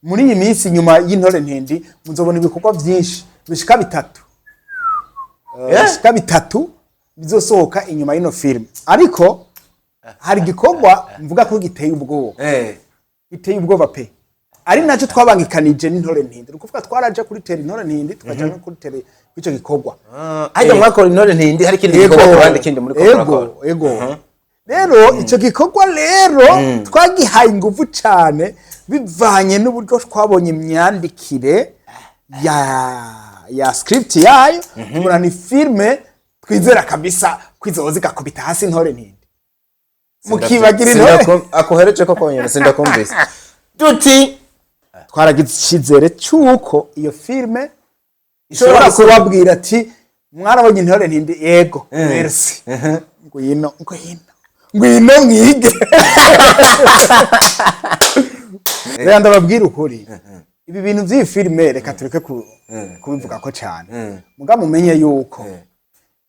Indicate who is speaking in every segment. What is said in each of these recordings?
Speaker 1: muri iyi minsi nyuma y'intore ntindi muzobona ibikorwa byinshi bishika bitatu bishika bitatu bizosohoka inyuma y'ino film ariko hari gikorwa mvuga ko giteye ubwoba giteye ubwoba pe ari nacyo twabangikanije n'intore ntindi ukuvuga twaraje kuri tera intore ntindi tukaja no kuri tera ico gikorwa
Speaker 2: ajya mwakora intore ntindi hari kindi gikorwa kandi kindi muri kokora
Speaker 1: ego rero ico gikorwa rero twagihaye ingufu cyane bivanye n'uburyo twabonye imyandikire ya script yayo tubona ni filme twizera kabisa kwizoza igakubita hasi intore ntindi mukibagira intore
Speaker 2: akohereje ko konyene sindakumvise duti
Speaker 1: twaragize icyizere cyuko iyo filme ishobora kubabwira ati mwarabonye intore ntindi yego merci ngwino mwige rero ndababwira ukuri ibi bintu by'iyi filme reka tureke kubivuga ko cyane muga mumenye yuko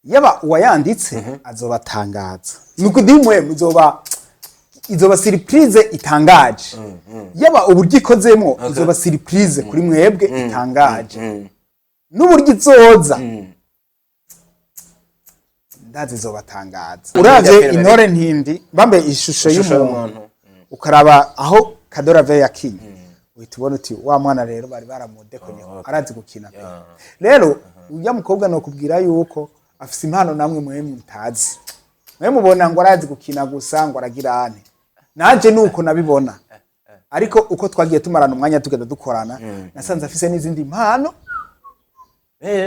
Speaker 1: yaba uwayanditse azobatangaza nuko ndimwe izoba surprise itangaje yaba uburyo ikozemo izoba surprise kuri mwebwe itangaje n'uburyo izoza ndazi izobatangaza uravye intore ntindi bambe ishusho y'umuntu ukaraba aho Kadorave yakinye uhita ubona uti wa mwana rero bari baramudekonye arazi gukina rero uya mukobwa no kubwira yuko afise impano namwe mwe mutazi mwe mubona ngo arazi gukina gusa ngo aragira ane naje nuko nabibona ariko uko twagiye tumarana umwanya tugenda dukorana nasanze afise n'izindi impano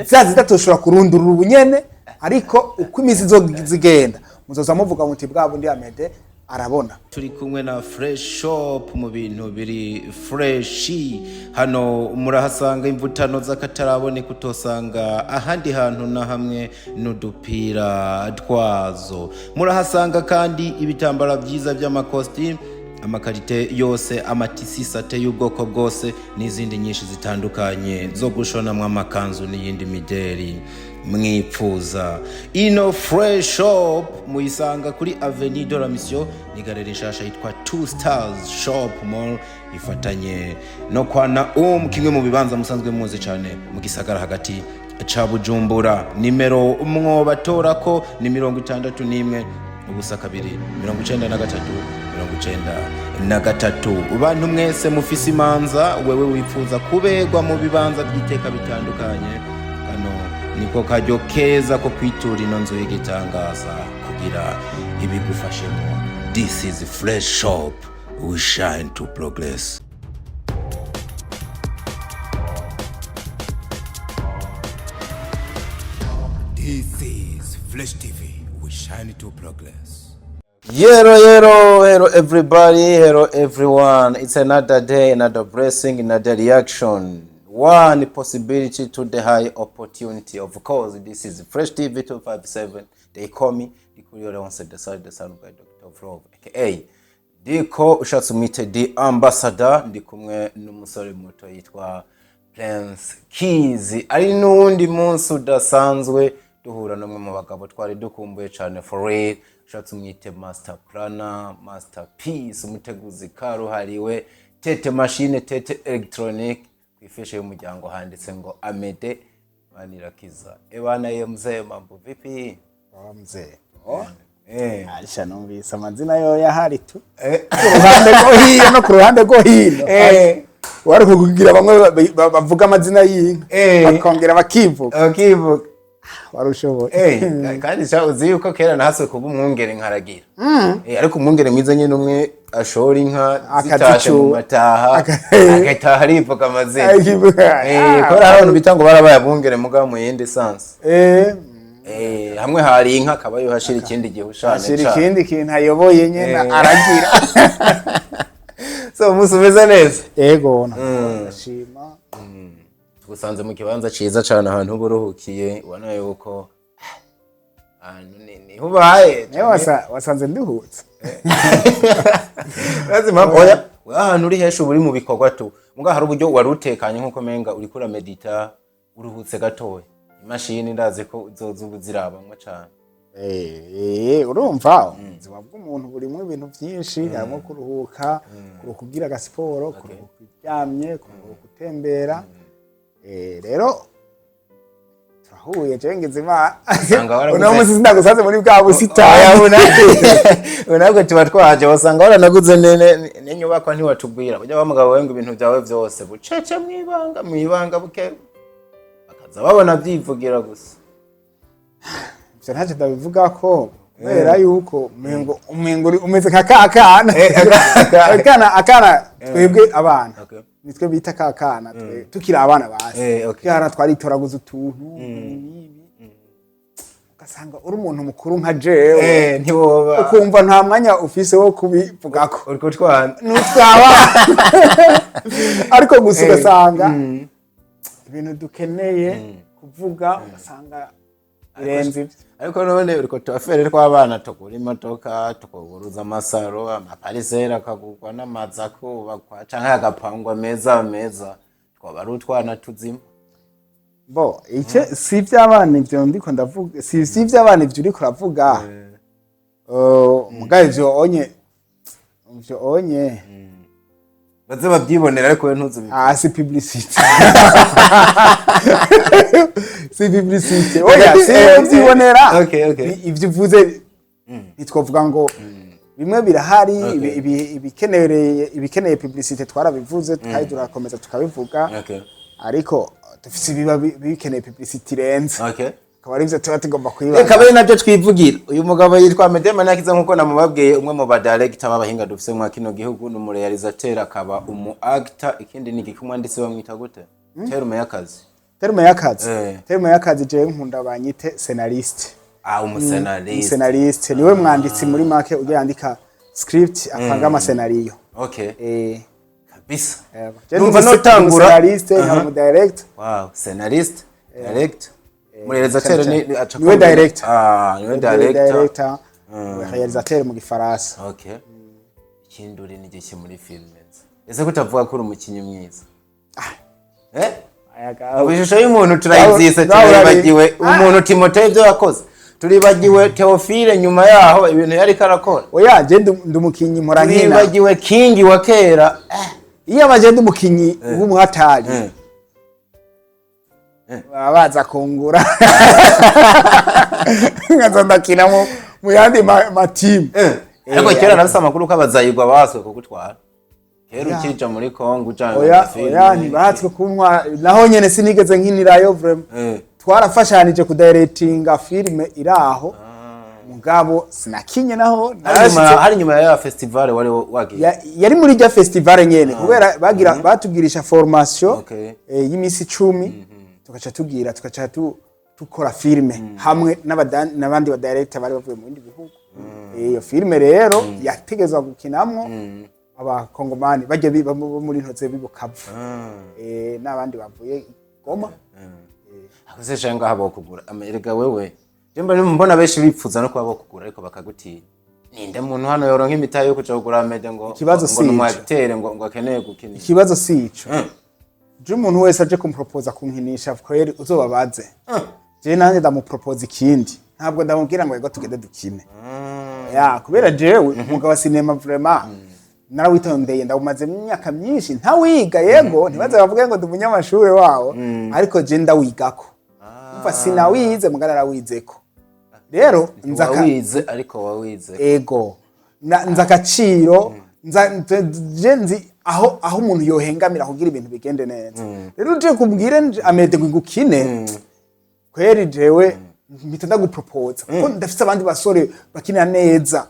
Speaker 1: zazi datoshobora kurundurura ubunyene ariko uko imisi zigenda muzoza muvuga muti bwabo ndi AMEDÉE arabona
Speaker 3: turi kumwe na Fresh Shop mu bintu biri freshi hano murahasanga imvutano z'akatarabone kutosanga ahandi hantu na hamwe n'udupira twazo murahasanga kandi ibitambara byiza by'amakositimu amakarite yose amatisi sate y'ubwoko bwose n'izindi nyinshi zitandukanye zo gushonamwa amakanzu n'iyindi mideri mwipfuza ino Fresh Shop muyisanga kuri Avenue de la Mission ni galeri nshasha yitwa 2 Stars Shop Mall ifatanye no kwa kimwe mu bibanza musanzwe muzi cyane mu gisagara hagati ca Bujumbura nimero mwobatora ko ni 61 ubusa 2 93 bantu mwese mufise imanza wewe wifuza kubegwa mu bibanza by'iteka bitandukanye kano niko kajyo keza ko kwitura ino nzu y'igitangaza kugira ibigufashemo. This is Fresh Shop, we shine to progress. This is Fresh TV, we shine to progress.
Speaker 2: Hello everybody, hello everyone. It's another day, another blessing, another reaction. One possibility to the high opportunity. Of course, this is Fresh TV 257. They call me the Kuriore once the son by Dr. Vlog, aka Diko ushatse umite the ambassador. Ndi kumwe n'umusore muto yitwa Prince Kizi. Ari n'undi munsi udasanzwe duhura namwe mu bagabo twari dukumbuye cyane for real. Ushatse umwite master planner, masterpiece, umuteguzi karuhariwe, tete machine, tete electronic. Kwifeshe y'umuryango handitse ngo AMEDÉE manirakiza. Ebana ye mzee, mambo vipi?
Speaker 1: Mzee. Aisha numvise amazina yo yahari tu. Kuruhande go hiyo no kuruhande go hino. Wari kugira bamwe bavuga amazina y'inka. Bakongera bakivuga. Warushoboye.
Speaker 2: Kandi uzi yuko kera nahaswe kuba umwungere nkaragira. Ariko umwungere mwiza nyine umwe ashora inka zitashe mu mataha agataha arivuga amazina. Kora abantu bitango barabaye abungere mugabo mu yindi sanse. Hamwe hari inka kabayo hashira ikindi gihe ushane.
Speaker 1: Hashira ikindi kintu ayoboye nyene aragira.
Speaker 2: So musubeza neza.
Speaker 1: Yego ndashima.
Speaker 2: Tugusanze mu kibanza ciza cyane ahantu buruhukiye ubona yuko nini hubaye
Speaker 1: wasanze nduhutse.
Speaker 2: Lazima oya ahantu uri hesho buri mu bikorwa tu muga hari uburyo warutekanye nkuko menga uri kura medita uruhutse gatoya imashini ndaze ko uzoza ubuzirabamwe cyane
Speaker 1: urumva ubuzima bw'umuntu burimo ibintu byinshi harimo kuruhuka kugira agasiporo kuruhuka uryamye kuruhuka utembera rero turahuye jewe ngeze Imana uno munsi sinagusanze muri bwa busitani
Speaker 2: unabwo tuba twaje wasanga waranaguze n'inyubako ntiwatubwira burya bamugabo we ngo ibintu byawe byose bucece mwibanga buke bakaza babona byivugira gusa
Speaker 1: ivyo ntacyo ndabivuga ko kubera yuko umengo umeze nka akana twebwe abana nitwe bita kakana tukiri abana basi kana twaritoraguza utuntu ugasanga uri umuntu mukuru nka jewe
Speaker 2: ntiwoba
Speaker 1: ukumva nta mwanya ufise wo kubivugako
Speaker 2: uriko twana
Speaker 1: nutwaba ariko gusa ugasanga ibintu dukeneye kuvuga ugasanga birenze
Speaker 2: ariko none uriko twafere tw'abana tukura imodoka tukuguruza amasaro amaparisera akagurwa n'amazi akubakwa canke agapangwa meza twaba ari utwana tuzima
Speaker 1: bo ice si ivy'abana ivyo ndiko ndavuga si ivy'abana ivyo uriko uravuga mugaye ivyo onye
Speaker 2: baze babyibonera ariko we ntuzi
Speaker 1: si publicity si publicity oya si ubyibonera ivyo uvuze nitwovuga ngo bimwe birahari ibikeneye publicity twarabivuze kandi turakomeza tukabivuga ariko dufise biba bikeneye publicity renze akaba ari byo tuba tugomba kwibaza
Speaker 2: reka bene nabyo twivugira uyu mugabo yitwa AMEDÉE Manakiza nkuko namubabwiye umwe mu badirector b'abahinga dufise mu kino gihugu n'umurealisateur akaba umu actor ikindi ni gikumwanditsi bamwita gute terme y'akazi
Speaker 1: je nkunda banyite scenariste
Speaker 2: umuscenariste
Speaker 1: niwe mwanditsi muri make ujya yandika script apanga amascenario
Speaker 2: kabisa
Speaker 1: numva notangura scenariste nka director
Speaker 2: scenariste director realisateur
Speaker 1: niwe director
Speaker 2: niwe director
Speaker 1: realisateur mu gifaransa
Speaker 2: ikinduri ni giki muri filme ese kutavuga ko uri umukinyi mwiza ubishusho y'umuntu turayizise turibagiwe umuntu Timothée ibyo yakoze turibagiwe Theophile nyuma yaho ibintu yari karakora
Speaker 1: oya je ndumukinyi mpora nkina
Speaker 2: turibagiwe King wa kera
Speaker 1: iyo abaje ndumukinyi w'umuhatari baza kungura ngazandakina mu yandi ma team
Speaker 2: ariko kera nafise amakuru ko abazayirwa baswe kugutwara kera ukija muri Kongo ujanye
Speaker 1: oya ntibahatswe kunywa naho nyene sinigeze nkinirayo vraiment twarafashanije kudirectinga filme iraho mugabo sinakinye naho
Speaker 2: hari nyuma ya festival wari wagiye
Speaker 1: yari muri rya festival nyene kubera batugirisha formation y'imisi 10 tukaca tukora filme hamwe n'abandi ba director bari bavuye mu bindi bihugu iyo filme rero yategezwa gukinamwo abakongomani bajye biba muri ntoze bibukavu n'abandi bavuye Goma
Speaker 2: akose shanga habo kugura Amerika wewe jemba mbona benshi bipfuza no kuba bokugura ariko bakagutinya ninde muntu hano yoronka imitayo yo kuja kugura AMEDÉE ngo numwagitere ngo akeneye gukina
Speaker 1: ikibazo sico je umuntu wese aje kumpropose kunkinisha kweri uzobabaze je nanje ndamupropose ikindi ntabwo ndamubwira ngo yego tugende dukine kubera jewe umugabo wa cinema vraiment narawitondeye ndawumaze imyaka myinshi ntawiga yego ntibaze bavuge ngo ndumunyamashuri wawo ariko je ndawigako umva sinawize mugara arawizeko rero
Speaker 2: nzakawize ariko wawize
Speaker 1: ego nzakaciro nzi aho umuntu yohengamira kugira ibintu bigende neza rero je kubwire AMEDÉE ngukine kweri jewe mpita ndagupropose kuko ndafise abandi basore bakina neza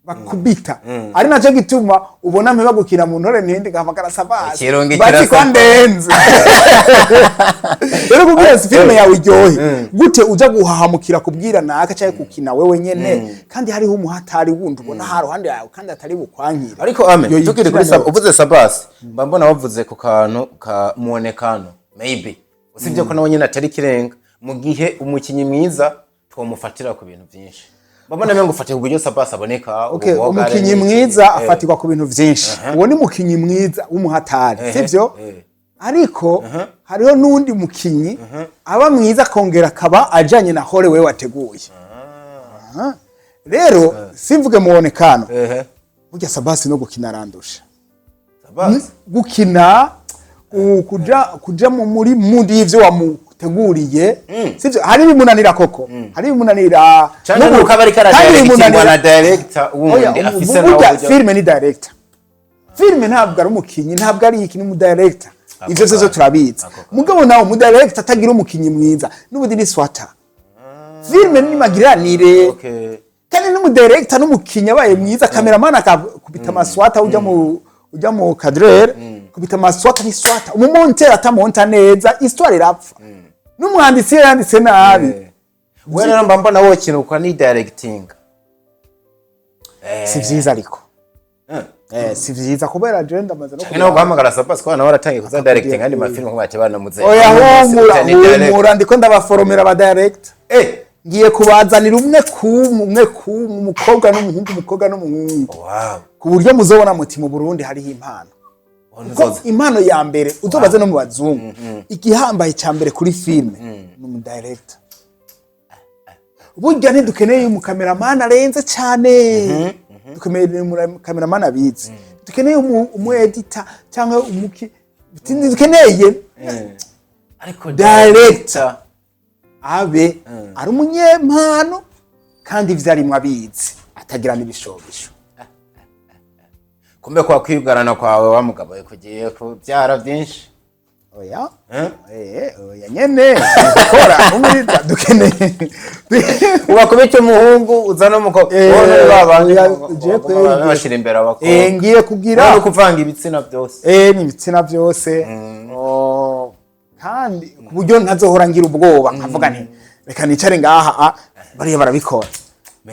Speaker 1: bakubita ari naco gituma ubona mpe bagukina mu ntore ntindi gahamagara sabasi bati kwa ndenze rero kubwira filme yawe iryohe gute uja guhahamukira kubwira naka cyangwa kukina wewe nyene kandi hariho umuhatari wundi ubona haruhande yawe kandi atari bukwankira
Speaker 2: ariko ame tukiri kuri uvuze sabasi mbona wavuze ku kantu ka muonekano maybe usibye ko nawe nyene atari kirenga mu gihe umukinyi mwiza twomufatira ku bintu byinshi babona mengo ufate kuburyo sabasi aboneka
Speaker 1: umukinyi mwiza afatirwa ku bintu byinshi uwo ni mukinyi mwiza w'umuhatari sivyo ariko hariho n'undi mukinyi aba mwiza akongera akaba ajanye na hole we wateguye. Rero simvuge muonekano burya Sabasi no gukina arandusha. Sabasi gukina kuja muri mood y'ivyo wamuteguriye sivyo hari bimunanira koko hari bimunanira
Speaker 2: cyane nuko abari karadirect na director wundi afise nawo
Speaker 1: film ni director film ntabwo ari umukinyi ntabwo ari iki ni mu director ivyo zo turabizi mugabo nawo mu director atagira umukinyi mwiza n'ubudi ni swata film ni magiranire kandi n'umu director n'umukinyi abaye mwiza cameraman akubita maswata ujya mu cadreur kubita maswata ni swata umumonteur atamonta neza histoire irapfa n'umwanditsi yanditse nabi
Speaker 2: wewe namba mbona wo kintu kwa ni directing
Speaker 1: si vyiza ariko si vyiza kubera je ndamaze no
Speaker 2: kubona guhamagara Sabasi kwa nawe aratangiye kuza directing andi mafilm ko bate bana muze
Speaker 1: oya humura ndiko ndabaforomera aba director ngiye kubazanira umwe umukobwa n'umuhungu
Speaker 2: wow
Speaker 1: ku buryo muzobona muti mu Burundi hariho impano impano ya mbere uzobaze no mu bazungu igihambaye cya mbere kuri film n'umu director burya ntidukeneye umukameraman arenze cyane dukeneye umukameraman abizi dukeneye umu editor cyangwa dukeneye
Speaker 2: ariko
Speaker 1: director abe ari umunyempano kandi ivyarimwe abizi atagira n'ibishobisho
Speaker 2: kumbe kwa kwigarana kwawe wa mugabo kugiye kubyara byinshi
Speaker 1: oya oya nyene gukora umuriza dukeneye
Speaker 2: ubakubike umuhungu uzana umukobwa
Speaker 1: none
Speaker 2: babanje bashira imbere abakobwa
Speaker 1: ngiye kugira
Speaker 2: no kuvanga ibitsina byose
Speaker 1: ni ibitsina byose kandi ku buryo ntazohora ngira ubwoba nkavuga nti reka nicare ngaha bariya barabikora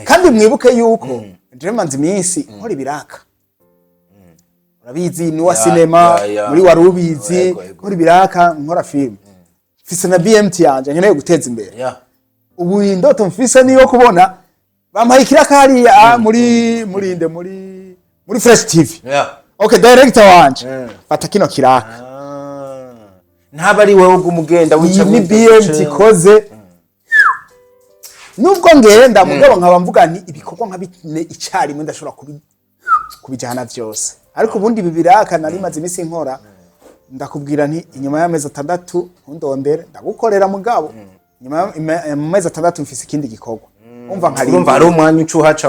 Speaker 1: kandi mwibuke yuko Dreamans iminsi nkora ibiraka urabizi ni wa cinema muri warubizi nkora ibiraka nkora film mfise na BMT yanje nkeneye guteza imbere ubu indoto mfise niyo kubona bampaye ikiraka hariya muri Fresh TV okay director wanje fata kino kiraka
Speaker 2: ntaba ari wewe ugumugenda wica
Speaker 1: ni BMT koze nubwo ngenda mugabo nkaba mvuga nti ibikorwa nka bitne icari mwe ndashobora kubijana vyose ariko ubundi bibiraka nari maze imisi nkora ndakubwira nti inyuma y'amezi 6 ntundondere ndagukorera mugabo inyuma y'amezi 6 mfise ikindi gikorwa umva nkari
Speaker 2: urumva ari umwanya ucuhaca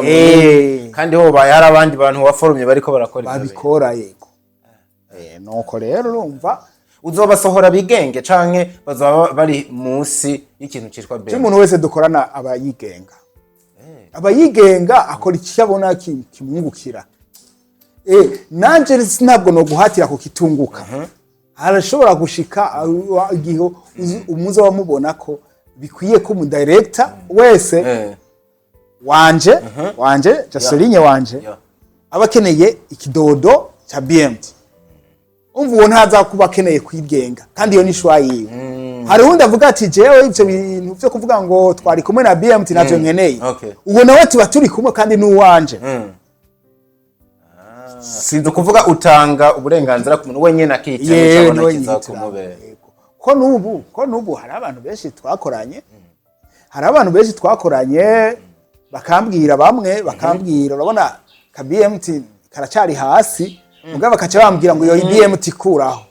Speaker 2: kandi ho bayara abandi bantu waforumye bariko barakora
Speaker 1: babikora yego nuko rero urumva
Speaker 2: uzobasohora bigenge canke bazaba bari munsi y'ikintu citwa
Speaker 1: BMT umuntu wese dukorana abayigenga abayigenga akora icyabona kimwungukira nanje sinabwo no guhatira ku kitunguka arashobora gushika igihe umuzo wamubona ko bikwiye ko mu director wese wanje Jasoline wanje abakeneye ikidodo cha BMT umva uwo ntaza kuba akeneye kwigenga kandi iyo ni shwa yiwe hari undi avuga ati jewe ivyo bintu byo kuvuga ngo twari kumwe na BMT navyo nkeneye uwo nawe tuba turi kumwe kandi n'uwanje
Speaker 2: sinzi kuvuga utanga uburenganzira ku muntu wenyene akitse cyabona kizakumubera
Speaker 1: ko nubu hari abantu benshi twakoranye bakambwira bamwe urabona ka BMT karacari hasi mugabo bakaca bambwira ngo yo BMT kuraho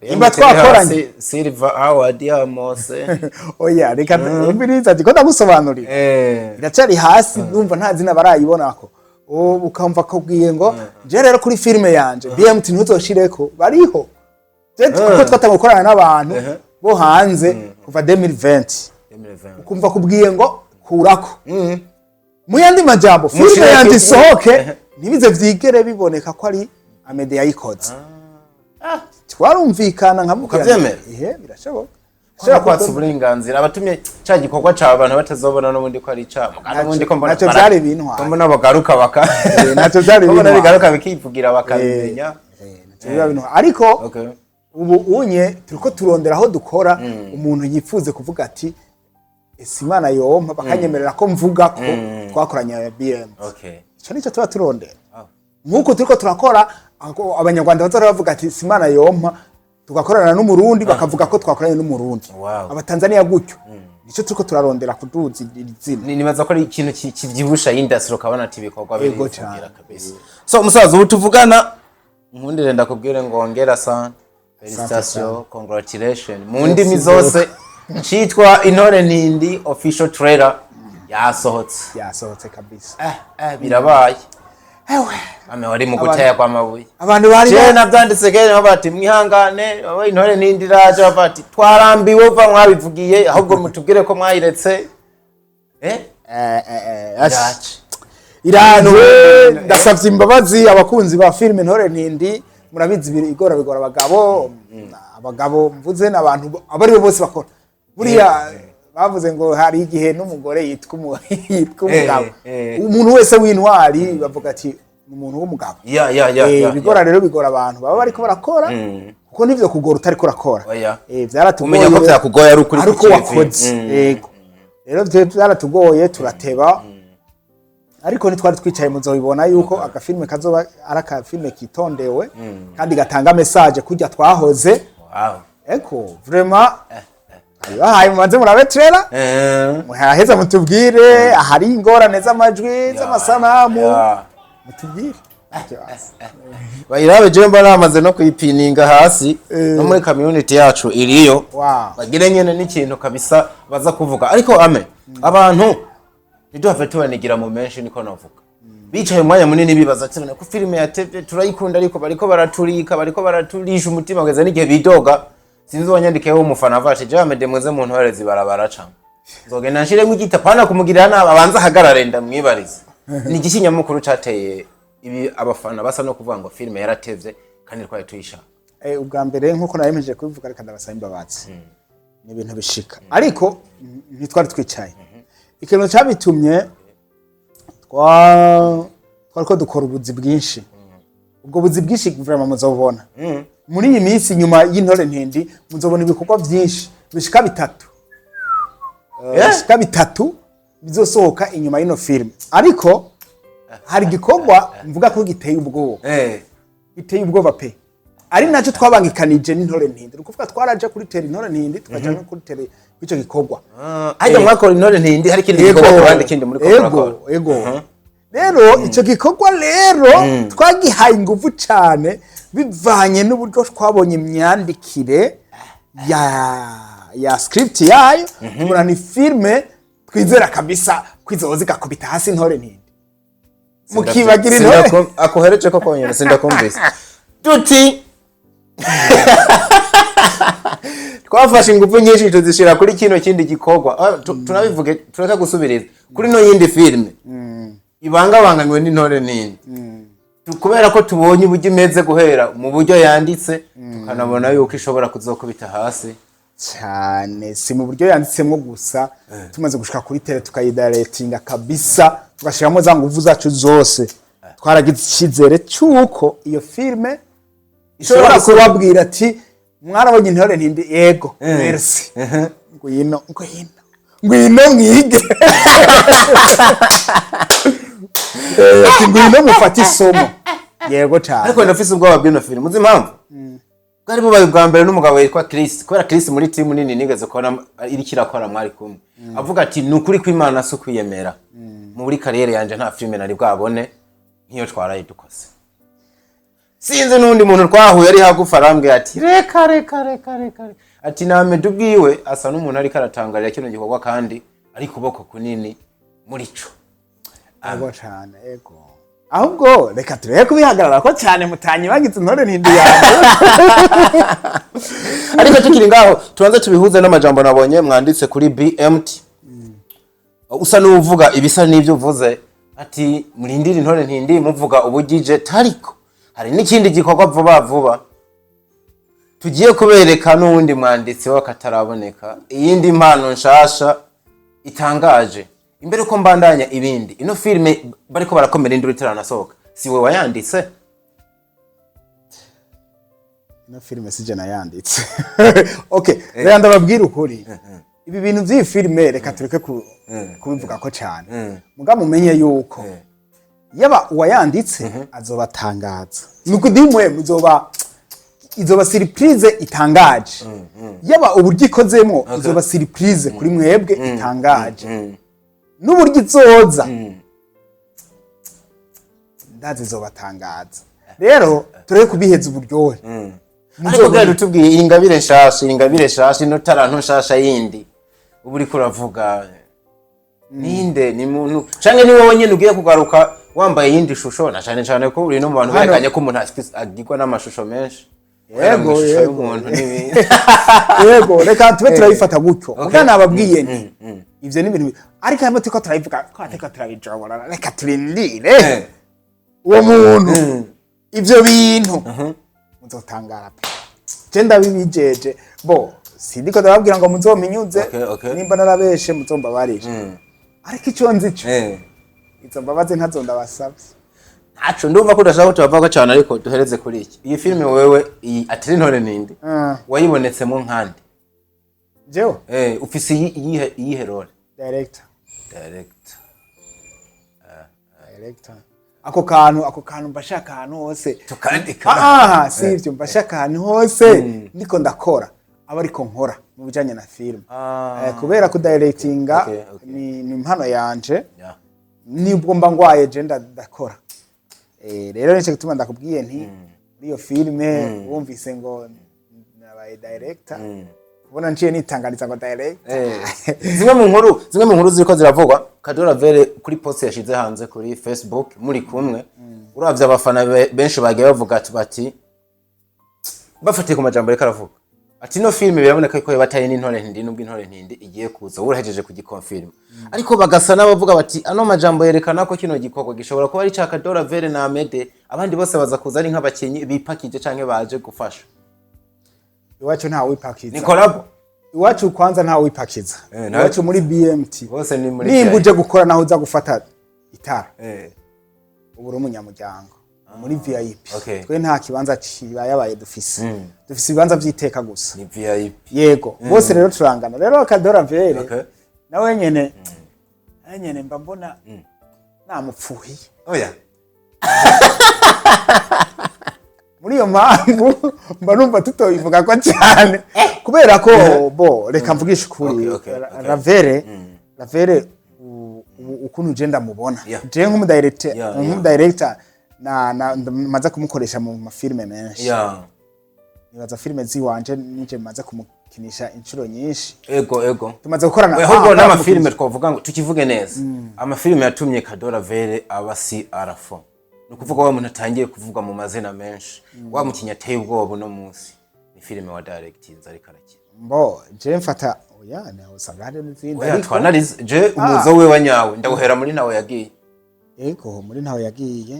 Speaker 1: imba twakoranye
Speaker 2: Silver Award ya Mose
Speaker 1: oya reka umbiriza ati ko ndagusobanurira iracari hasi ndumva nta zina barayibonako ukamva kubwiye ngo je rero kuri filme yanje BMT ntuzoshireko bariho kuko twatagukorana n'abantu bo hanze kuva 2020 ukumva kubwiye ngo kurako mu yandi majambo filme yanje isohoke ntibize vyigere biboneka ko ari AMEDÉE yayikoze twarumvikana
Speaker 2: nkamukavyemera
Speaker 1: birashoboka
Speaker 2: Shaka kwatsa uburenganzira abatumye cya gikorwa cyawe abantu batazobona n'ubundi ko ari cyabo n'ubundi ko mbona
Speaker 1: naco byari bintwa
Speaker 2: mbona bagaruka
Speaker 1: naco byari
Speaker 2: bintwa bigaruka bikivugira bakabimenya
Speaker 1: naco byari bintwa ariko ubu unye turiko turondera aho dukora umuntu yifuze kuvuga ati Imana yompa bakanyemerera ko mvuga ko twakoranye na BM cyo nico tuba turondera nkuko turiko turakora abanyarwanda bazara bavuga ati Imana yompa tugakorana n'umurundi bakavuga ko twakoranye n'umurundi
Speaker 2: Wow.
Speaker 1: abatanzania gutyo nico turiko turarondera kuduza izina
Speaker 2: nibaza ko ari ikintu kivyibusha industry ukabona ati bikorwa biri
Speaker 1: Yego
Speaker 2: kugira
Speaker 1: cane.
Speaker 2: kabisa. So musaza ubu tuvugana nkundire ndakubwire ngo ongera sana felicitation congratulations mu ndimi zose citwa Intore Ntindi official trailer yasohotse
Speaker 1: kabisa
Speaker 2: birabaye
Speaker 1: ewe
Speaker 2: ame wari mu gutaya kwa mabuye
Speaker 1: abantu bari
Speaker 2: je navyanditse kene bati mwihangane wowe Intore Ntindi raje bati twarambiwe uva mwabivugiye ahubwo mutubwire ko mwayiretse
Speaker 1: iraje ndasavye imbabazi abakunzi ba filime Intore Ntindi murabizi bigora abagabo mvuze n'abantu abari bose bakora buriya bavuze ngo hari igihe n'umugore yitwa umugabo umuntu wese w'intwari bavuga ati umuntu w'umugabo bigora rero bigora abantu baba bariko barakora kuko nivyo kugora utari kurakora
Speaker 2: umenya ko byakugoye ari ukuri
Speaker 1: ariko wakoze yego rero byaratugoye turateba ariko nitwari twicaye muzobibona yuko agafilme kazoba ari akafilme kitondewe kandi gatanga message kujya twahoze eko vraiment bahaye mubanze murabe trailer muhaheza mutubwire ahari ingorane z'amajwi z'amasanamu mutubwire
Speaker 2: bayirabe je mbona amaze no kuyipininga hasi no muri community yacu iriyo bagire nyene n'ikintu kabisa baza kuvuga ariko ame abantu niduhave tubanigira mu menshi niko navuga bicaye umwanya munini bibaza ati ko filime yatevye turayikunda ariko bariko baraturisha umutima ngeze n'igihe bidoga sinzi wanyandikeho umufana vaje je AMEDÉE mweze mu ntorezi barabara ca nzogenda nshiremo igita pana kumugirira naba abanza hagarare ndamwibariza ni igishinyamukuru cateye ibi abafana basa no kuvuga ngo filime yaratevye kandi twaye tuyisha
Speaker 1: ubwa mbere nkuko nayemeje kubivuga ariko ndabasaba imbabazi ni ibintu bishika ariko ntitwari twicaye ikintu cyabitumye twariko dukora ubuzi bwinshi ubwo buzi bwinshi vraiment muzobona muri iyi minsi nyuma y'Intore Ntindi muzobona ibikorwa byinshi bishika bitatu bizosohoka inyuma y'ino film ariko hari gikorwa mvuga ko giteye ubwoba pe ari nacyo twabangikanije n'Intore Ntindi ukuvuga twaraje kuri tera Intore Ntindi tukaja no kuri tera ico gikorwa
Speaker 2: ajya mwakora Intore Ntindi hari kindi gikorwa kandi kindi muri ko
Speaker 1: ego rero ico gikorwa rero twagihaye ingufu cyane bivanye n'uburyo twabonye imyandikire ya script yayo tubona ni filme twizera kabisa kwizoza gakubita hasi Intore Ntindi mukibagira Intore
Speaker 2: akohereje ko konyene sindakumvise tuti twafashe ingufu nyinshi tuzishira kuri kino kindi gikorwa tunabivuge tureka gusubiriza kuri no yindi filme ibanga banganywe n'Intore Ntindi kubera ko tubonye uburyo imeze guhera mu buryo yanditse tukanabona yuko ishobora kuzokubita hasi
Speaker 1: cyane si mu buryo yanditsemo gusa tumaze gushika kuri tele tukayidirectinga kabisa tugashiramo za nguvu zacu zose twaragize ikizere cyuko iyo filme ishobora kubabwira ati mwarabonye Intore Ntindi yego merci ngwino mwige ngwino mufate isomo yego cyane
Speaker 2: ariko ndafise ubwoba bw'ino film muzi impamvu bwari bubaye bwa mbere n'umugabo yitwa Chris kubera Chris muri team nini nigeze kubona iri kirakora mwari kumwe avuga ati nukuri kw'Imana so kwiyemera muri kariyere yanje nta filme nari bwabone nkiyo twaraye dukoze sinzi n'undi muntu twahuye ari hagufa arambwe ati reka ati na AMEDÉE ubwiwe asa n'umuntu ari karatangarira kino gikorwa kandi ari kuboko kunini muri co
Speaker 1: ego cyane ego ahubwo reka tureke kubihagarara ko cyane mutanyi bagize Intore Ntindi yawe
Speaker 2: ariko tukiri ngaho tubanze tubihuze n'amajambo nabonye mwanditse kuri BMT usa n'uvuga ibisa n'ivyo uvuze ati murindire Intore Ntindi muvuga ubugije tariko hari n'ikindi gikorwa vuba tugiye kubereka n'uwundi mwanditsi wakataraboneka iyindi mpano nshasha itangaje imbere ko mbandanya ibindi ino filme bariko barakomera induru itaranasohoka siwe wayanditse
Speaker 1: ino filme sije nayanditse okay rero ndababwira ukuri ibi bintu by'iyi filme reka tureke kubivuga ko cyane muga mumenye yuko yaba uwayanditse azobatangaza nuko dimwe muzoba izoba surprise itangaje yaba uburyo ikozemo izoba surprise kuri mwebwe itangaje n'uburyo izoza ndazi izobatangaza rero tureke kubiheza uburyohe
Speaker 2: ariko bwa rutubwiye ingabire nshasha no taranto nshasha yindi ubu uri kuravuga ninde ni muntu canke ni wowe nyene ugiye kugaruka wambaye yindi shusho na cyane ko uri no mu bantu berekanye ko umuntu agirwa n'amashusho menshi
Speaker 1: yego
Speaker 2: umuntu ni
Speaker 1: yego reka tube turabifata gutyo ubwo nababwiye nti ivyo ni ibintu ariko hamwe tuko turabivuga ko ateka turabijobora reka turindire uwo muntu ivyo bintu muzotangara pe je ndabibijeje bo sindiko ndababwira ngo muzominyuze nimba narabeshe muzombabarire ariko icyo nzi cyo izo mbabazi ntazo ndabasabye
Speaker 2: ntaco ndumva ko udashaka tubavuga cyane ariko duhereze kuri iki iyi filime wewe atari ntore nindi wayibonetsemo nkandi
Speaker 1: jewe
Speaker 2: ufise iyihe role
Speaker 1: director ako kantu mbashaka ahantu hose
Speaker 2: tukandika
Speaker 1: sivyo mbashaka ahantu hose ndiko ndakora aba ariko nkora mu bijanye na film kubera ko directinga ni impano yanje nibwo mba ngwaye je ndakora rero nico gituma ndakubwiye nti muri iyo filme wumvise ngo nabaye director ubona nciye nitangariza ngo director
Speaker 2: zimwe mu nkuru ziriko ziravugwa Kadora Vere kuri post yashize hanze kuri Facebook muri kumwe uravye abafana benshi bagiye bavuga bati bafatiye ku majambo reka aravuga ati no filme biraboneka ko yabataye n'intore ntindi nubwo intore ntindi igiye kuza urahejeje kugikonfirma ariko bagasa nabavuga bati ano majambo yerekana ko kino gikorwa gishobora kuba ari ca Kadora Vere na AMEDÉE abandi bose baza kuza ari nk'abakenyi bipakije canke baje gufasha
Speaker 1: iwacu nta wipakiza
Speaker 2: ni collab
Speaker 1: iwacu kwanza nta wipakiza iwacu muri BMT
Speaker 2: bose ni muri
Speaker 1: nimba uje gukora naho uza gufata itara ubura umunyamuryango muri VIP twe nta kibanza yabaye dufise ibibanza vy'iteka gusa
Speaker 2: ni VIP
Speaker 1: yego bose rero turangana rero Kadora Vere nawe nyene mba mbona namupfuhiye
Speaker 2: oya
Speaker 1: muri iyo mpamvu mba numva tutobivuga ko cyane kubera ko bo reka mvugisha ukuri Ravere ukuntu je ndamubona je nk'umudirector maze kumukoresha mu mafilme menshi nibaza filme ziwanje nije maze kumukinisha inshuro nyinshi
Speaker 2: ego
Speaker 1: tumaze gukorana
Speaker 2: ahubwo n'amafilme twavuga ngo tukivuge neza amafilme yatumye Kadora Vere abasi arafo nukuvuga wa muntu atangiye kuvuga mu mazina menshi wa mutinya ateye ubwoba no munsi ni filme wa directinze ariko arakira
Speaker 1: mbo je mfata oya naho usanga n'izindi
Speaker 2: ariko twanarize je umuzo we wanyawe ndaguhera muri nawe yagiye
Speaker 1: ego muri naho yagiye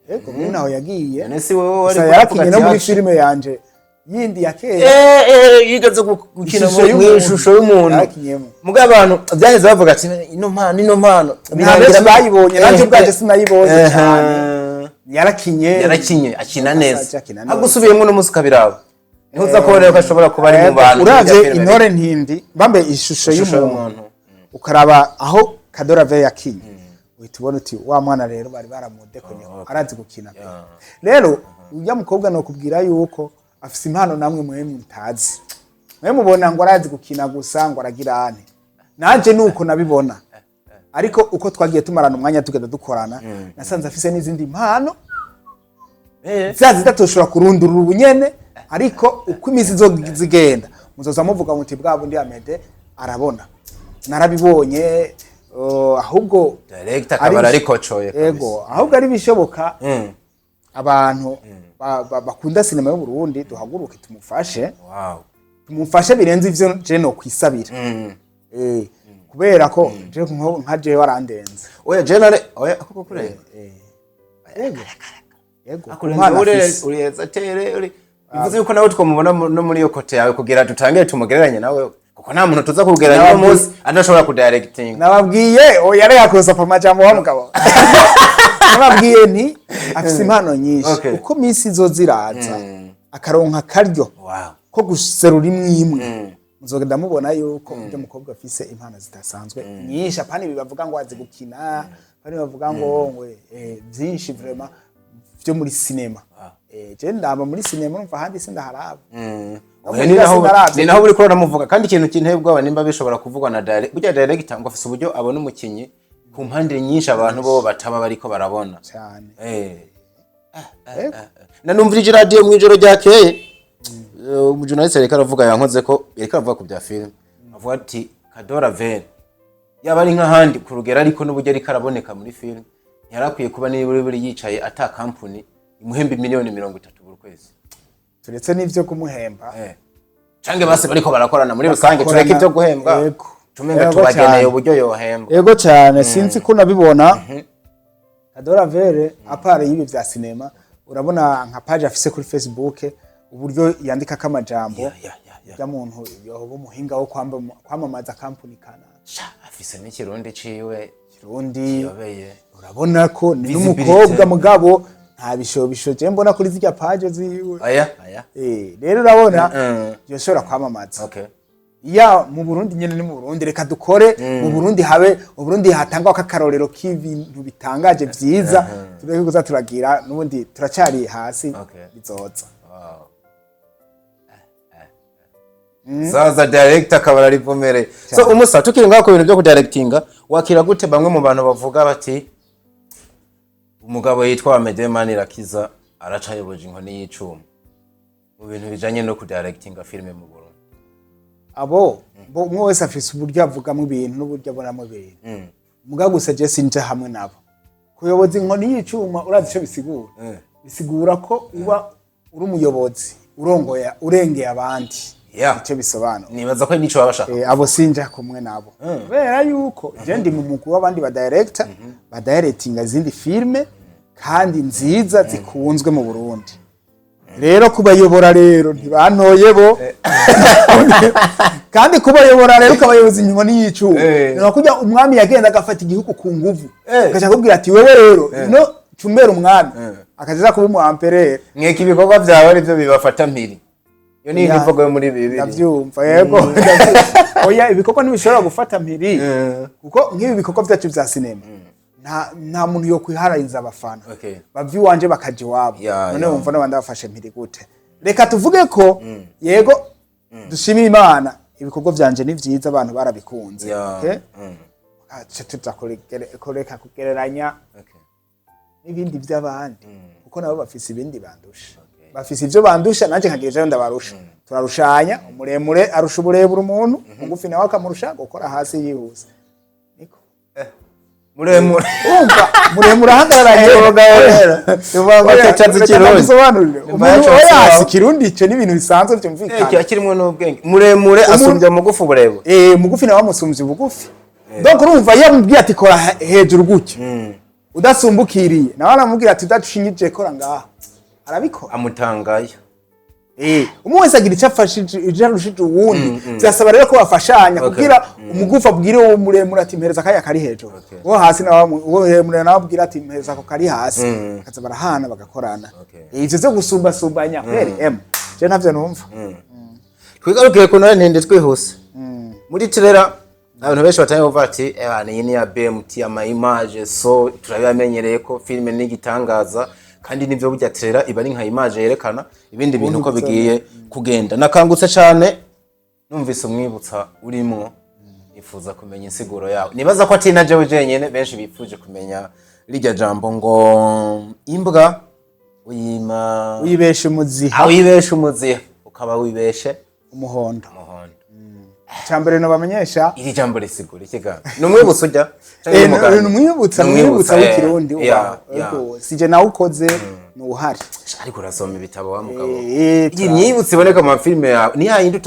Speaker 1: ego muri naho yagiye
Speaker 2: nese wewe wari
Speaker 1: yarakinye no muri filme yanje yindi yakera
Speaker 2: yigaze gukina mu ishusho y'umuntu muga abantu byaheze bavuga ati ino mpano
Speaker 1: birangira bayibonye nanje bwaje sinayibonye cyane yarakinye akina neza
Speaker 2: agusubiyemo no musika biraba niho uzakubona ko ashobora kuba ari mu bantu
Speaker 1: uravye intore ntindi bambe ishusho y'umuntu ukaraba aho Kadora Vere yakinye uhita ubona uti wa mwana rero bari baramudekonye arazi gukina rero uya mukobwa no kubwira yuko afise impano namwe mwe mutazi mwe mubona ngo arazi gukina gusa ngo aragirane nanje nuko nabibona ariko uko twagiye tumarana umwanya tugenda dukorana nasanze afise n'izindi impano zidatoshobora kurundurura ubunyene ariko uko imizi zigenda muzoza muvuga muti bwabo ndi AMEDÉE arabona narabibonye ahubwo
Speaker 2: director akabara ariko coye
Speaker 1: yego ahubwo ari bishoboka abantu bakunda sinema y'u Burundi duhaguruke tumufashe tumufashe birenze ivyo je no kwisabira kubera ko je nka je warandenze
Speaker 2: oya general oya kuko kure
Speaker 1: yego
Speaker 2: ureza tere bivuze yuko nawe twamubona no muri yo kote yawe kugira dutangire tumugereranye nawe kuko nta muntu tuza kugereranya no munsi adashobora ku directing
Speaker 1: nababwiye oya yari yakoza pa majambo wa mugabo nababwiye nti afise impano nyinshi uko minsi zo ziraza akaronka karyo ko guserura imwe muzogenda mubona yuko uje mukobwa afise impano zitasanzwe nyinshi apani bibavuga ngo azi gukina apani bavuga ngo byinshi vraiment byo muri cinema je ndaba muri sinema numva handi sindaharaba
Speaker 2: ni naho buri korona muvuga kandi ikintu kintebwa nimba bishobora kuvugwa na direct burya director ngo afise uburyo abona umukinyi ku mpande nyinshi abantu bo bataba bariko barabona
Speaker 1: cyane
Speaker 2: nanumvirije radio mu ijoro ryakeye umujournaliste reka aravuga yankoze ko reka avuga ku bya film avuga ati Kadora Ven yaba ari nk'ahandi ku rugero ariko n'uburyo ariko araboneka muri film yarakwiye kuba buri yicaye ata company imuhemba miliyoni 30 buri kwezi
Speaker 1: turetse n'ivyo kumuhemba
Speaker 2: cange base bariko barakorana muri rusange tureke ibyo guhembwa tumenga tubageneye uburyo yohemba
Speaker 1: yego cyane sinzi ko nabibona Kadora Vere apare yibi vya sinema urabona nka page afise kuri Facebook uburyo yandika kamajambo ya muntu yobo muhinga wo kwamamaza company kana
Speaker 2: afise n'ikirundi ciwe
Speaker 1: kirundi yobeye urabona ko ni umukobwa mugabo nta bishobisho je mbona kuri zirya page ziwe
Speaker 2: aya
Speaker 1: rero urabona yoshobora kwamamaza ya mu Burundi nyene ni mu Burundi reka dukore mu Burundi habe uburundi hatangwa kakarorero k'ibintu bitangaje vyiza tureke kuza turagira nubundi turacari hasi bizoza
Speaker 2: Zaza director kabara rivomere so umusa tukiri ngako ibintu byo kudirectinga wakira gute bamwe mu bantu bavuga bati umugabo yitwa AMEDÉE Manirakiza aracayoboje inkoni y'icuma mu bintu bijanye no kudirectinga filme mu Burundi
Speaker 1: abo umwe wese afise uburyo avuga mu bintu n'uburyo abona mu bintu muga gusa je sinje hamwe nabo kuyoboza inkoni y'icuma urazi ico bisigura bisigura ko uba uri umuyobozi urongoya urengeye abandi ico bisobanura
Speaker 2: nibaza ko nico babashaka
Speaker 1: abo sinja kumwe nabo kubera yuko je ndi mu mugwi w'abandi ba director ba directinga izindi filme kandi nziza zikunzwe mu Burundi rero kubayobora rero ntibantoye bo kandi kubayobora rero ukabayoboza inkoni y'icuma no kujya umwami yagenda agafata igihugu ku nguvu akaja kubwira ati wewe rero no cumera umwami akaza kuba mu empereur
Speaker 2: mweke ibikorwa byawe arivyo bibafata mpiri yo ni ibivugo yo muri bibi
Speaker 1: ndavyumva yego oya ibikorwa ntibishobora gufata mpiri kuko nk'ibi bikorwa byacu bya sinema nta muntu yo kwiharariza abafana bavyi wanje bakaje wabo none wumva n'abandi bafashe mpiri gute reka tuvuge ko yego dushimira Imana ibikorwa byanje ni vyiza abantu barabikunze tuzakoreka kugereranya n'ibindi by'abandi kuko nabo bafise ibindi bandusha bafise ivyo bandusha nanje nkagejeje ndabarusha turarushanya umuremure arusha uburebure umuntu umugufi nawe akamurusha gukora hasi yihuse niko
Speaker 2: muremure
Speaker 1: umva muremure ahagararanye
Speaker 2: tubanga cyacaze kirundi
Speaker 1: umuntu oya kirundi cyo ni ibintu bisanzwe byumvikana
Speaker 2: kirimo n'ubwenge muremure asumbya mugufi uburebure
Speaker 1: mugufi nawe amusumbya ubugufi donc urumva yamubwiye ati kora hejuru gutyo udasumbukiriye nawe aramubwira ati udashinyije kora ngaha arabikora
Speaker 2: amutangaye
Speaker 1: umwe wese agira icyo afashije ijarushije uwundi byasaba rero ko bafashanya kugira umugufa abwire uwo muremure ati mpereza akaya kari hejuru uwo hasi nawe uwo muremure nawe abwira ati mpereza ako kari hasi kaza barahana bagakorana ivyo byo gusumbasumbanya kweri je ntavyo numva
Speaker 2: twigarukiye ku none ntende twihuse muri trailer abantu benshi batanye bavuga ati iyi ni ya BMT ama image so turabamenyereye ko filme ni gitangaza kandi nivyo burya trailer iba ari nka image yerekana ibindi bintu ko bigiye kugenda nakangutse cyane numvise umwibutsa urimo ifuza kumenya insiguro yawe nibaza ko atina jewe jenyene benshi bifuje kumenya rijya jambo ngo imbwa
Speaker 1: uyibeshe umuziha
Speaker 2: uyibeshe umuziha ukaba wibeshe
Speaker 1: umuhondo cyambere no bamenyesha
Speaker 2: iri jambo risigura ikiga numwibutsa ujya
Speaker 1: numwibutsa w'ikirundi uba sije nawe ukoze nuhari
Speaker 2: ariko urasoma ibitabo wa mugabo iyi myibutsa iboneka mu filme yawe ni yindi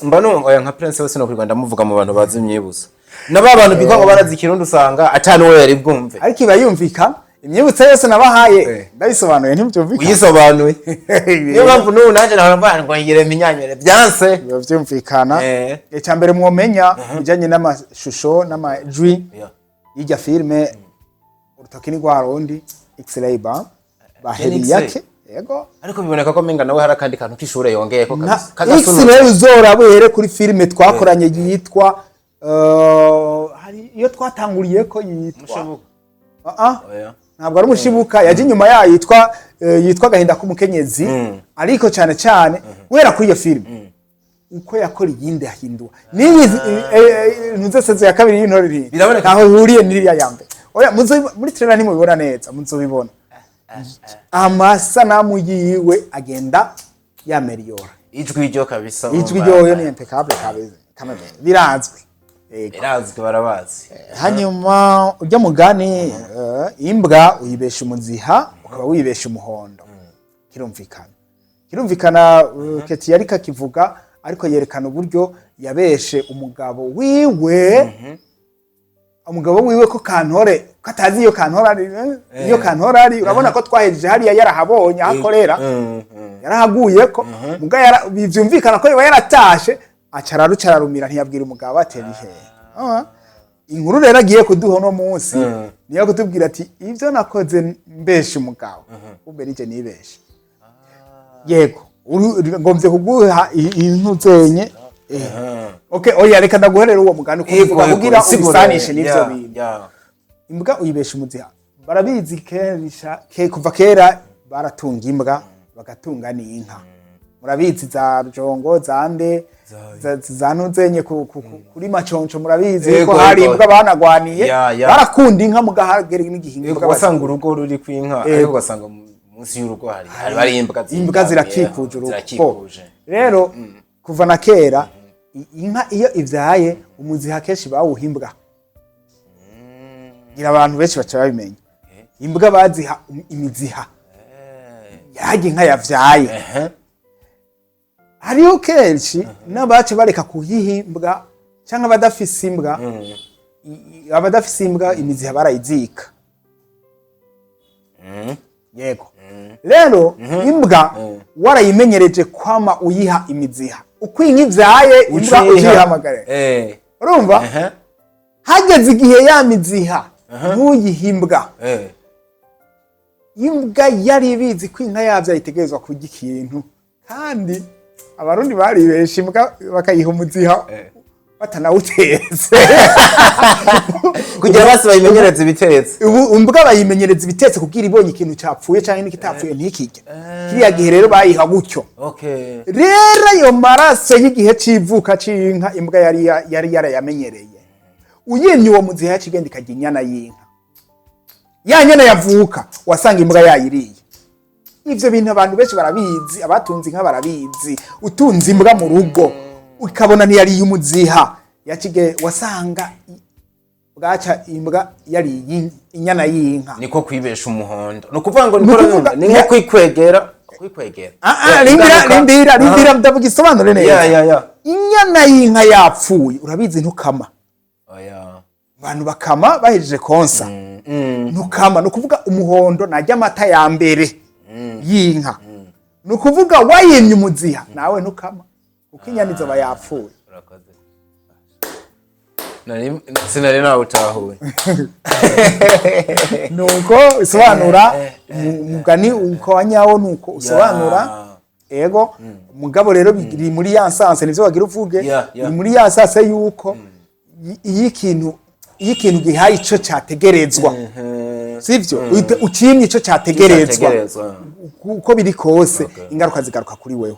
Speaker 2: mbano oya nka Prince wese no kuri Rwanda muvuga mu bantu bazi imyibutsa naba abantu bikwa ngo barazi ikirundi usanga atani we yari bwumve
Speaker 1: ariko ibayumvika imyibutsa yose nabahaye ndabisobanuye ntibyumvika
Speaker 2: uyisobanuye niyo mpamvu n'ubu nanjye nawe ngo ngire iminyanyure byanse
Speaker 1: byumvikana cyambere mwomenya bijanye n'amashusho n'amajwi y'ijya filme urutoki ni rwa rundi X-ray baheri yake yego
Speaker 2: ariko biboneka ko menga nawe hari akandi kantu k'ishure yongeye ko
Speaker 1: X-ray uzorabuhere kuri filme twakoranye yitwa hari iyo twatanguriye ko yitwa ntabwo ari umushibuka yaje inyuma yayo yitwa Gahinda k'umukenyezi ariko cyane cyane wera kuri iyo filime uko yakora iyindi ahindura niyi ntuzesezo ya kabiri y'intore iri aho huriye n'iriya yambe oya muri trailer nimubibona neza muzobibona amasanamu yiwe agenda yameriyora
Speaker 2: ijwi ryo kabisa
Speaker 1: ijwi ryo ni impeccable kabisa birazwi
Speaker 2: birazwi barabazi
Speaker 1: hanyuma ujya mugani imbwa uyibesha umuziha ukaba wibesha umuhondo kirumvikana keti yari kakivuga ariko yerekana uburyo yabeshe umugabo wiwe ko kantore katazi iyo kantore ari urabona ko twahejeje hariya yarahabonye ahakorera yarahaguye ko bivyumvikana ko yaratashe acararumira ntiyabwira umugabo atera ihe inkuru rero agiye kuduha no munsi niyo kutubwira ati ivyo nakoze mbeshe umugabo ube nije nibeshe yego ngomvye kuguha intuzenye okay oya reka ndaguherera uwo mugani kugira ubisanishe n'ivyo bintu imbwa uyibesha umuziha barabizi kuva kera baratunga imbwa bagatunga n'inka murabizi za jongo zande zanuzenye kuri maconco murabizi ko hari imbwa banagwaniye barakunda inka mugahagera n'igihinga
Speaker 2: wasanga urugo ruri kw'inka ariko ugasanga munsi y'urugo hari
Speaker 1: imbwa zirakikuje urugo rero kuva na kera inka iyo ivyaye umuziha kenshi bawuhimbwa ngira abantu benshi baca babimenya imbwa baziha imiziha yaje inka yavyaye hariho kenshi n'abace bareka kuyihimbwa cyangwa abadafise imbwa imiziha barayizika yego rero imbwa warayimenyereje kwama uyiha imiziha uko inka ivyaye imbwa uyihamagara urumva hageze igihe ya miziha ntuyihimbwa imbwa yari bizi ko inka yavyaye itegerezwa kurya ikintu kandi abarundi baribesha imbwa bakayiha umuziha batanawutetse
Speaker 2: kugira basi bayimenyereze ibitetse
Speaker 1: imbwa bayimenyereza ibitetse kugira ibonye ikintu cyapfuye cyangwa n'ikitapfuye ntikirye kiriya gihe rero bayiha gutyo rero ayo maraso y'igihe c'ivuka c'inka imbwa yari yarayamenyereye uyimye uwo muziha yakigenda ikajya inyana y'inka ya nyana yavuka wasanga imbwa yayiriye ivyo bintu abantu benshi barabizi abatunze inka barabizi utunze imbwa mu rugo ukabona ntiyariye umuziha yakige wasanga bwaca imbwa yari inyana y'inka
Speaker 2: niko kwibesha umuhondo no kuvuga ngo ni nko kwikwegera
Speaker 1: rindira ndavuga isobanure neza inyana y'inka yapfuye urabizi ntukama abantu bakama bahejeje konsa ntukama no kuvuga umuhondo najya amata ya mbere y'inka no kuvuga wayimye umuziha nawe ntukama uko inyana izo bayapfuye
Speaker 2: sinari nawe utahuye
Speaker 1: nuko usobanura umugani uko wanyawo nuko usobanura ego umugabo rero biri muri ya sanse nivyo bagira uvuge muri ya sanse yuko iyi kintu gihaye ico cyategerezwa sivyo ukimye ico cyategerezwa uko biri kose ingaruka zigaruka kuri wewe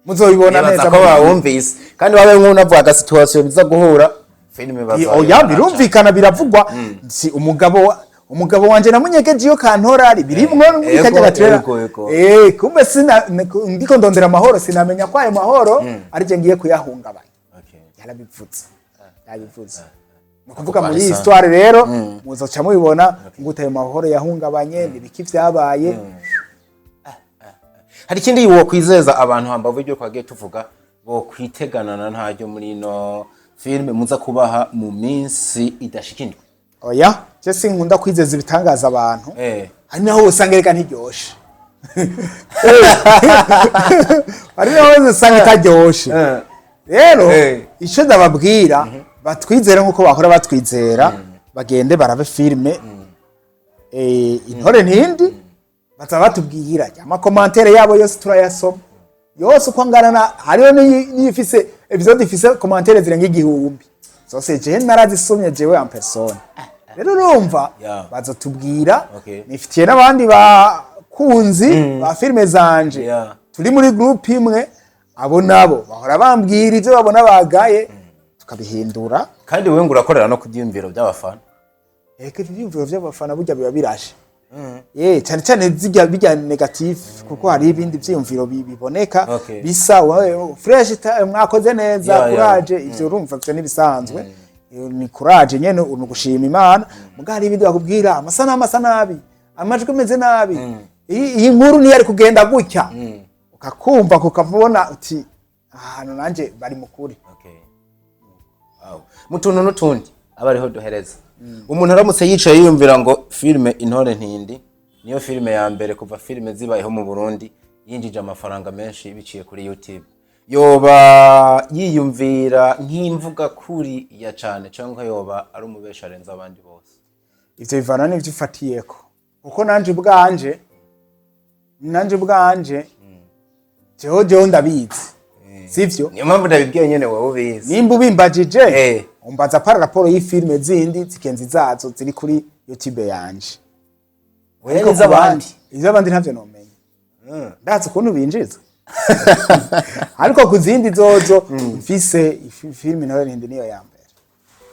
Speaker 1: muzobibona neza
Speaker 2: ko bawumvise kandi babe nk'unavuga situation biza guhura filime
Speaker 1: oya birumvikana biravugwa si umugabo wanje namunyegeje iyo kantorari birimwo n'ikajya gatrera kumbe ndiko ndondera amahoro sinamenya ko ayo mahoro arije ngiye kuyahungabanya yarabivuze nukuvuga muri histoire rero muzoca mubibona ngute ayo mahoro yahungabanye nibiki vyabaye
Speaker 2: hari ikindi wo kwizeza abantu hambavu ryo kwagiye tuvuga bo kwiteganana ntaryo muri no filme muza kubaha mu minsi idashikindwe
Speaker 1: oya je sinkunda kwizeza ibitangaza abantu hari naho usanga reka ntiryoshe hari naho usanga itaryoshe rero ico ndababwira batwizera nkuko bahora batwizera bagende barabe filme intore ntindi baza batubwira ama commentaire yabo yose turayasoma yose uko angana hariho n'ifise episode ifise commentaire zirenga igihumbi zose je narazisomye jewe en personne rero urumva
Speaker 2: Yeah.
Speaker 1: bazotubwira
Speaker 2: Okay.
Speaker 1: nifitiye n'abandi bakunzi ba filime zanje
Speaker 2: Yeah.
Speaker 1: turi muri group imwe abo nabo bahora bambwira ivyo babona bagaye tukabihindura
Speaker 2: kandi wewe ngo urakorera no kubyiyumviro by'abafana
Speaker 1: eke ivyumviro vy'abafana burya biba birashe cyane cyane bijya negative kuko hari ibindi vyiyumviro biboneka
Speaker 2: Okay.
Speaker 1: bisa fresh mwakoze neza
Speaker 2: Yeah,
Speaker 1: courage ivyo urumva vyo nibisanzwe ni courage nyene unugushima Imana muga hari ibindi bakubwira amasa nabi amajwi meze nabi iyi nkuru ni yari kugenda gutya ukakumva kukavuna uti ahantu nanje bari mukuri.
Speaker 2: Wow. Mutuntu n'utundi abariho duhereza umuntu aramutse yicaye yiyumvira ngo filime Intore Ntindi niyo filime ya mbere kuva filime zibayeho mu Burundi yinjije amafaranga menshi biciye kuri YouTube, yoba yiyumvira nk'imvuga kuri ya cane cyangwa yoba ari umubesha arenza abandi bose?
Speaker 1: Ivyo bivana n'ivyo ufatiyeko kuko nanje bwanje jeho ndabizi sivyo,
Speaker 2: niyo mpamvu ndabibwiye nyene wowe ubizi.
Speaker 1: nimba ubimbajije umbaza para raporo y'ifilime zindi zikenzi zazo ziri kuri YouTube yanje.
Speaker 2: Wewe
Speaker 1: izabandi ntavyo nomenya. Ndazi ukuntu binjiza. Ariko kuzindi zozo mfise filime Intore Ntindi niyo ya mbere.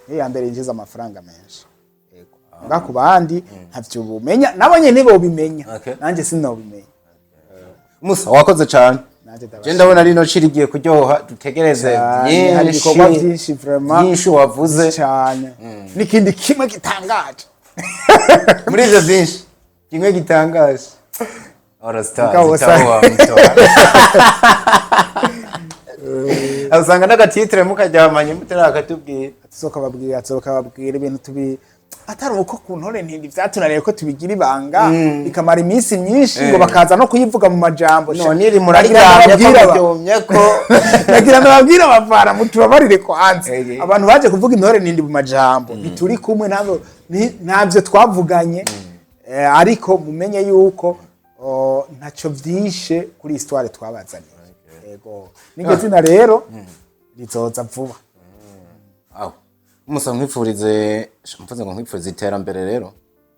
Speaker 1: Niyo ya mbere yinjiza amafaranga menshi. Yego. Nga ku bandi ntavyo bumenya nabonye nibo bimenya. Nanje sinobimenya.
Speaker 2: Musa wakoze cyane. Je ndabona rino ciri giye kuryoha dutegereze
Speaker 1: byinshi vraiment
Speaker 2: byinshi wavuze
Speaker 1: cyane nikindi kimwe gitangaje
Speaker 2: muri ivyo byinshi kimwe gitangaje ora stars usanga n'agatitre mukaryamanye mutarakatubwira
Speaker 1: azokababwira ibintu tubi atari uko ku Ntore Ntindi vyatunaniye ko tubigira ibanga bikamara iminsi myinshi ngo bakaza no kuyivuga mu majambo
Speaker 2: niri muraryamye ko
Speaker 1: nagira nababwira bavara mutubabarire kwanze abantu baje kuvuga Intore Ntindi mu majambo bituri kumwe ntabyo twavuganye ariko mumenye yuko ntacyo vyishe kuri histoire twabazanye. Yego niryo zina rero rizoza vuba.
Speaker 2: Musa nkwifurize mvuze ngo nkwifurize iterambere rero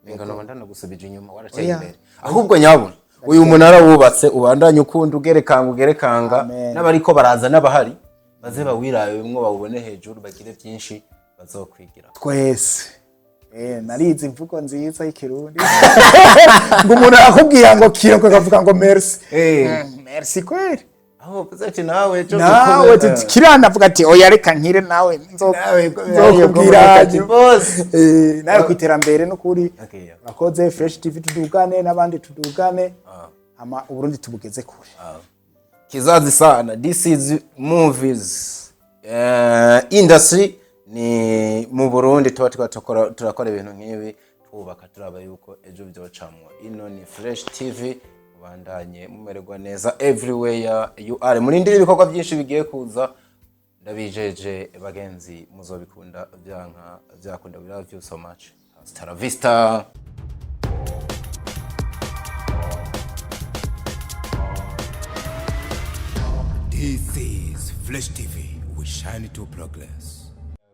Speaker 2: ingano ndanagusubije inyuma warateye imbere ahubwo nyabona uyu munara wubatse ubandanye ukunda ugerekanga n'abariko baraza n'abahari baze bawiraye bimwe bawubone hejuru bagire byinshi bazokwigira
Speaker 1: twese narize imvugo nziza y'ikirundi ngo umuntu akubwira ngo kiro kavuga ngo merci merci kweli
Speaker 2: Pozati nawe
Speaker 1: kirana avuga ati oya reka nkire nawe nzokubwira
Speaker 2: boss
Speaker 1: nawe kwiterambere no kuri akoze Fresh TV tudugane n'abandi tudugane ama Uburundi tubugeze kure
Speaker 2: kizazi sana. This is movies industry ni mu Burundi turakora ibintu nk'ibi twubaka turaba yuko ejo byocamwa. Ino ni Fresh TV bandanye mumererwa neza everywhere you are. Murindira ibikorwa byinshi bigiye kuza ndabijeje bagenzi muzobikunda byakunda. We love you so much. Hasta la vista.
Speaker 3: This is Fresh TV. We shine to progress.